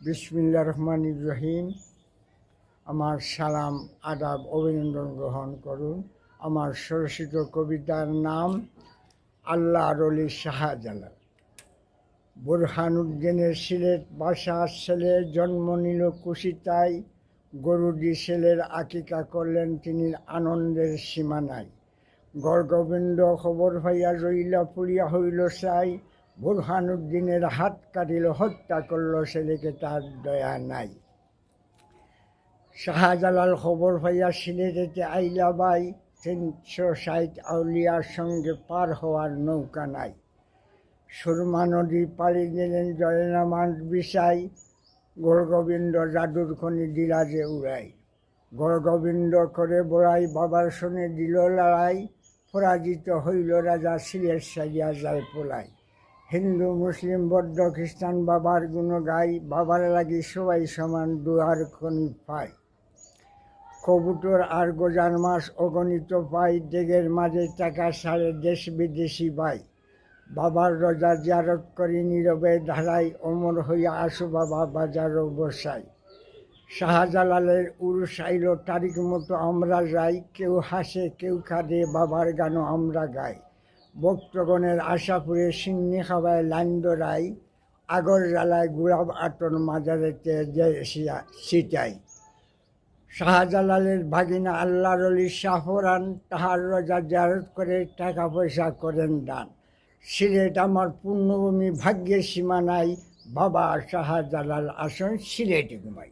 বিসমিল্লাহির রহমানির রহিম। আমার সালাম আদাব অভিনন্দন গ্রহণ করুন। আমার স্বরচিত কবিতার নাম আল্লাহর ওলি শাহজালাল। বুরহানুদ্দিনের সিলেট বাসার ছেলে জন্ম নিল কুশিতায়, গরুডি ছেলের আকিকা করলেন তিনি আনন্দের সীমা নাই। গড়গোবিন্দ খবর হইয়া রইলা পুড়িয়া হইল চাই, বুরহানুদ্দিনের হাত কাটিল হত্যা করল ছেলেকে, তার দয়া নাই। শাহজালাল খবর হইয়া সিলেটেতে আইলা বাই, 360 আউলিয়ার সঙ্গে পার হওয়ার নৌকা নাই। সুরমা নদী পাড়ি দিলেন জয়নামাজ বিছাই, গড়গোবিন্দ জাদুর খনি দিলা যে উড়াই। গড়গোবিন্দ করে বড়াই বাবার সঙ্গে দিল লড়াই, পরাজিত হইল রাজা সিলেট সাজিয়া যায় পোলাই। হিন্দু মুসলিম বৌদ্ধ খ্রিস্টান বাবার গুণ গাই, বাবার লাগি সবাই সমান দুয়ার খনি পায়। কবুতর আর গোজার মাস অগণিত পাই, দেগের মাঝে টাকা সারে দেশ বিদেশি বাই। বাবার রোজা জিয়ারত করি নীরবে ধারাই, অমর হইয়া আসু বাবা বাজার বসাই। শাহজালালের উরুস আইল তারিখ মতো আমরা যাই, কেউ হাসে কেউ কাঁদে বাবার গানও আমরা গাই। ভক্তগণের আশাপুরে সিন্নি খাবায় লাইন দরাই, আগর জ্বালায় গুলাব আটন মাজারেতে ছিটাই। শাহজালালের ভাগিনা আল্লাহর ওলি শাহপরাণ, তাহার রোজা জিয়ারত করে টাকা পয়সা করেন দান। সিলেট আমার পুণ্যভূমি, ভাগ্যের সীমা নাই, বাবা শাহজালাল আসন সিলেটে ঘুমাই।